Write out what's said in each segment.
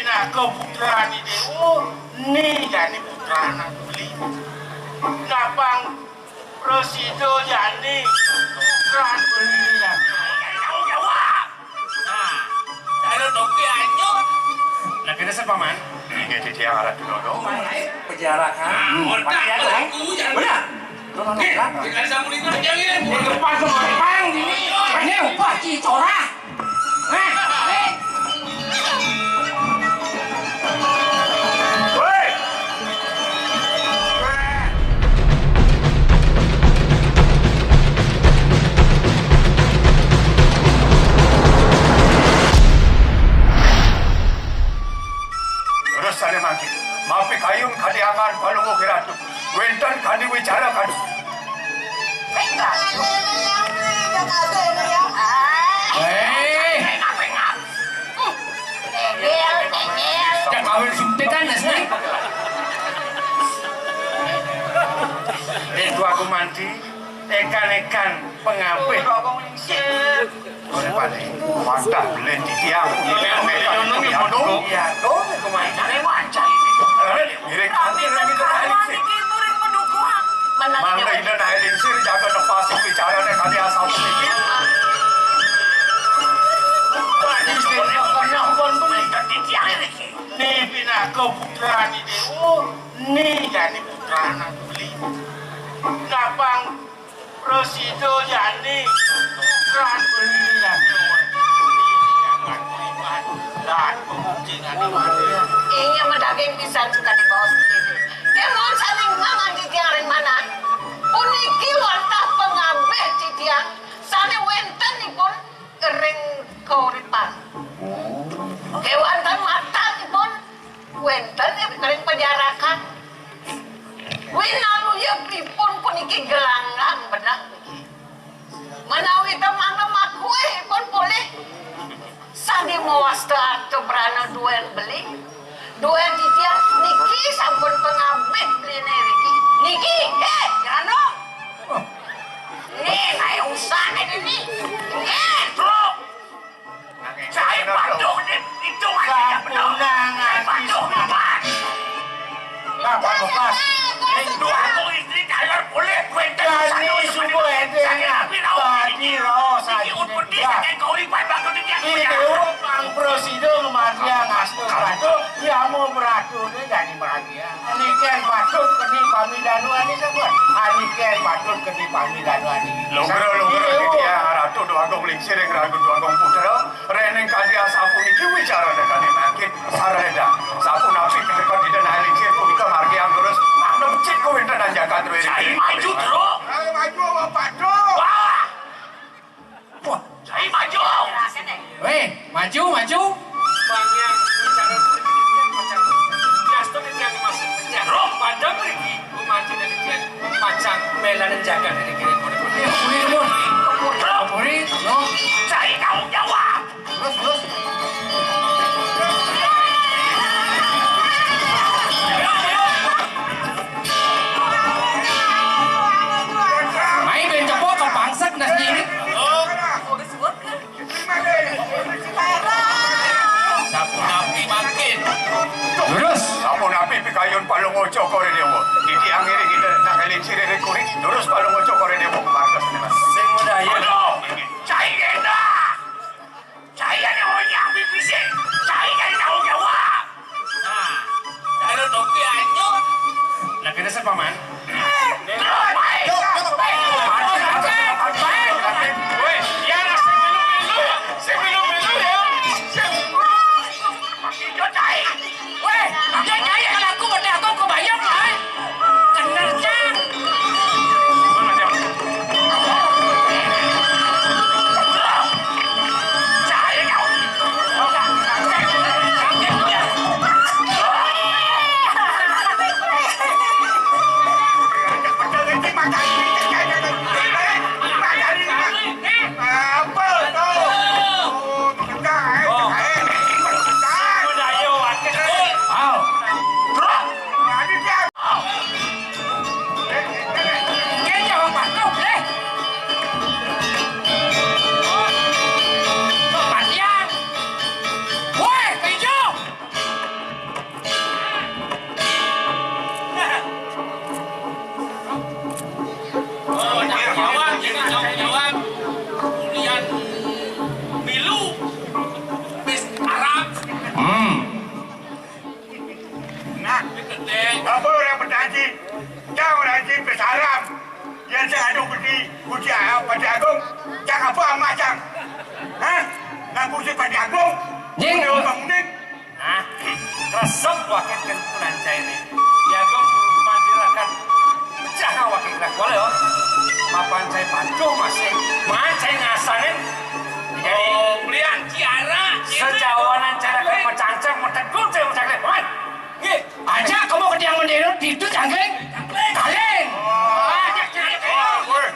pina keputraan ini ni jadi putra anak beli napang Rosido jadi putraan beli ya Tahu jawab. Nah, kalau topi anyut. Lah kita siapa man? jadi dia arah dulu Penjara kan? Murtad aku jangan. Benar. Jangan sambung itu jangan. Depan sama depan sini. Ini upah citora. Sana mangki, mapi kayung kadi angan balungo geratu, wentan kadi wicara kadi. Jangan kawin suntikan nasi. Itu aku mandi, ekan pengambil. Oleh pada mantap beli di tiang. Iya, tuh kemarin cari wajah ini. Mirip kami lagi terkait. Mana ini naik linsir jaga nafas bicara nih kali asal sedikit. Nih pina keputraan ini, nih jadi putra anak beli. Napang Rosido jadi putraan beli ya. Dan pembuktian ini medaging pisan suka dibawa sendiri. Dia mau saling mangan di tiang mana? Puniki wantah pengambil di tiang. Sana wenten pun ring koripan. Kewantan mata pun wenten ring penjarakan. Winalu ya pripun puniki gelanggang benak. Menawi temang lemak kue pun boleh. Sandi mewasta atau berana duen beli. Duen di tiang niki sampun pengambil beli niki. Niki, Grano. Nih, kayak usah ini. Bro. Saya bantu itu aja benar. Saya bantu aman. Apa lepas? Dua aku istri kalian boleh kuenta Ini subuh itu tadi rosa. Itu pang prosido kematian astu batu, ya mau beratu ini jadi bahagia. Anikan patut keni pamidanu ani semua. Anikan patut keni pamidanu ani. Logro dia ratu doang lingsir yang ragu doang putra. Reneng kali asapu ini bicara dengan makin sarada. Sapu napi kedekat di dana lingsir pun itu margi yang terus. Mana cik kau minta dan jaga terus. Saya maju terus. Maju bapak tu. Wah, saya maju. Weh, maju. Banyak bicara politik macam biasa yang masuk penjara. Roh pada pergi maju dari dia macam melan jaga dari kiri. Puri, no. Saya tahu jawab. Terus. Main benjepok ke bangsat nasi ini. Sapu napi makin. Lurus. Sapu napi pikayun palung ojo kore dewo. Di tiang ini kita nak lingsir dari kuring. Terus palung ojo kore dewo kemarkas ni mas. Sing mudaya. Aduh, saya kena. Saya ni orang yang bisik. Saya yang tahu jawab. Nah, kalau topi anyut. Lah kita siapa man? apa macam? Hah? Ngaku si Pak Agung? Jeng. Udah Bang Dik. Nah, resep wakil kentunan ini. Ya dong, mandirakan pecah wakil gerak boleh oh. Mapan saya pancuh masih, mancai ngasarin. Jadi belian ciara. Sejauhan cara ke pecancang, metegur saya mecaklek. Woi, gih, Aja kamu ke tiang mendero itu jangkeng. Kalian. ajak ciara ke. Weh.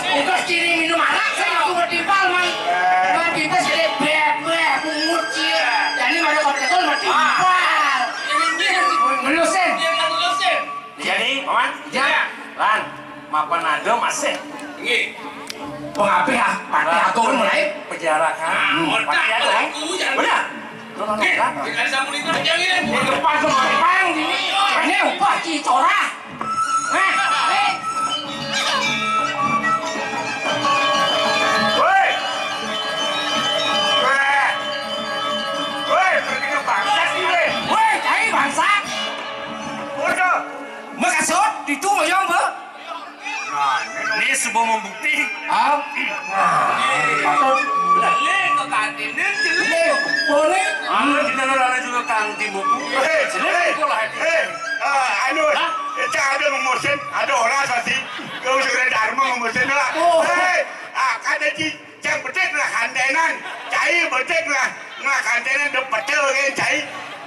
Ugas kiri minum arak saya aku bertimpal man. Man kita sedih beb pungut cia. Jadi mana kau betul bertimpal. Melusin. Jadi, Paman, Ya. Lan, mapan ada masih. Gih. Pengapi ah, pati aku mulai. Penjara kan? Pasti ada kan? Benar? Di depan semua pang ini. Ini upah cicora. Weh. Weh, pergi ke bangsa sih weh. Woi, cai bangsa. Udah. Makasih itu yang ber. Nah, Ini sebuah membukti. Ah. Boleh. Kita ada juga Kang Timbuku. Anu, kita ada memusin, ada orang pasti. Kau sudah dharma memusin lah. Kada ci, cang betek lah kantenan, cai betek lah. Nah kantenan de pecel kan cai,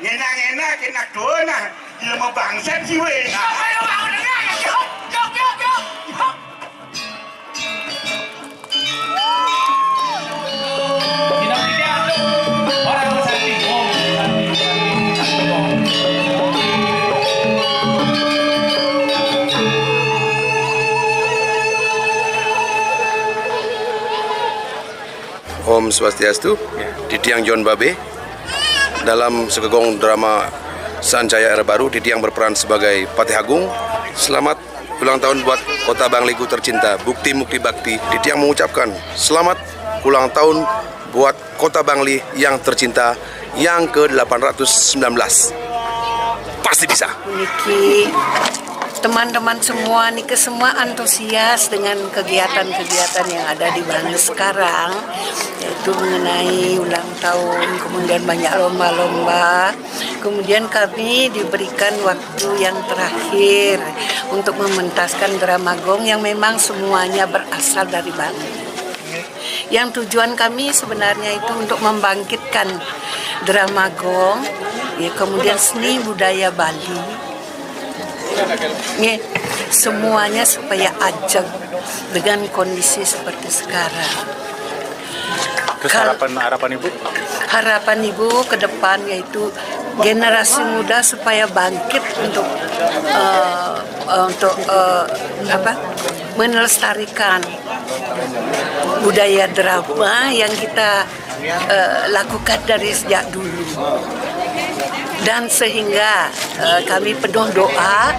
ngena kena dua nah. Dia mau bangsat sih weh. Om Swastiastu, Titiang John Babe. Dalam segegong drama Sanjaya Era Baru, Titiang berperan sebagai Patih Agung. Selamat ulang tahun buat Kota Bangliku tercinta, Bukti Mukti Bakti. Titiang mengucapkan selamat ulang tahun buat Kota Bangli yang tercinta yang ke-819. Pasti bisa. Niki teman-teman semua nih semua antusias dengan kegiatan-kegiatan yang ada di Bangli sekarang, yaitu mengenai ulang tahun, kemudian banyak lomba-lomba, kemudian kami diberikan waktu yang terakhir untuk mementaskan drama gong yang memang semuanya berasal dari Bangli. Yang tujuan kami sebenarnya itu untuk membangkitkan drama gong, ya, kemudian seni budaya Bali. Ya, semuanya supaya ajak dengan kondisi seperti sekarang. Terus harapan Ibu? Harapan Ibu ke depan yaitu generasi muda supaya bangkit untuk melestarikan budaya drama yang kita lakukan dari sejak dulu. Dan sehingga kami penuh doa,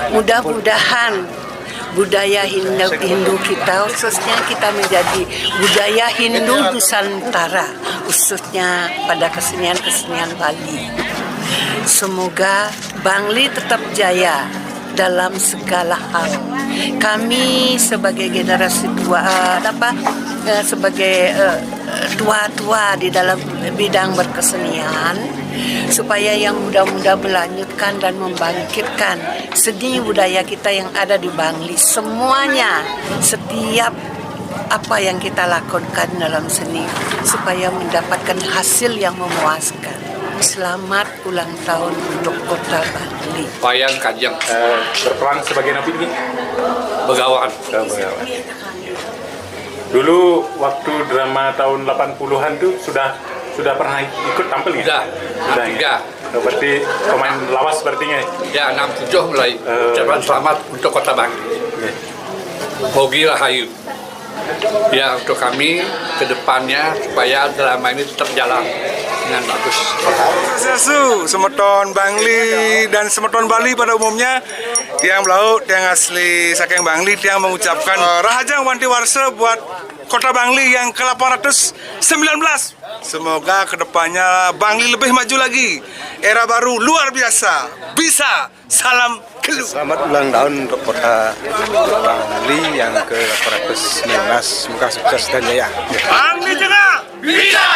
mudah-mudahan budaya Hindu kita, khususnya kita menjadi budaya Hindu Nusantara, khususnya pada kesenian-kesenian Bali. Semoga Bangli tetap jaya dalam segala hal. Kami sebagai generasi tua, sebagai tua-tua di dalam bidang berkesenian, supaya yang muda-muda melanjutkan dan membangkitkan seni budaya kita yang ada di Bangli. Semuanya, setiap apa yang kita lakukan dalam seni supaya mendapatkan hasil yang memuaskan. Selamat ulang tahun untuk Kota Bangli. Wayang Kanjeng berperan sebagai napi ini? Begawaan. Dulu waktu drama tahun 80-an tuh sudah pernah ikut tampil ya? Sudah ya. Berarti pemain lawas sepertinya. Ya, 67 mulai ucapan selamat untuk Kota Bangli. Hogi Rahayu. Ya, untuk kami ke depannya supaya drama ini tetap jalan dengan bagus. Semeton Bangli dan Semeton Bali pada umumnya tiang Blau, tiang asli saking Bangli, tiang mengucapkan Rahajang Wanti Warsa buat Kota Bangli yang ke-819. Semoga kedepannya Bangli lebih maju lagi. Era baru luar biasa. Bisa. Salam Kelu. Selamat ulang tahun untuk Kota Bangli yang ke-819. Semoga sukses dan jaya. Bangli juga bisa.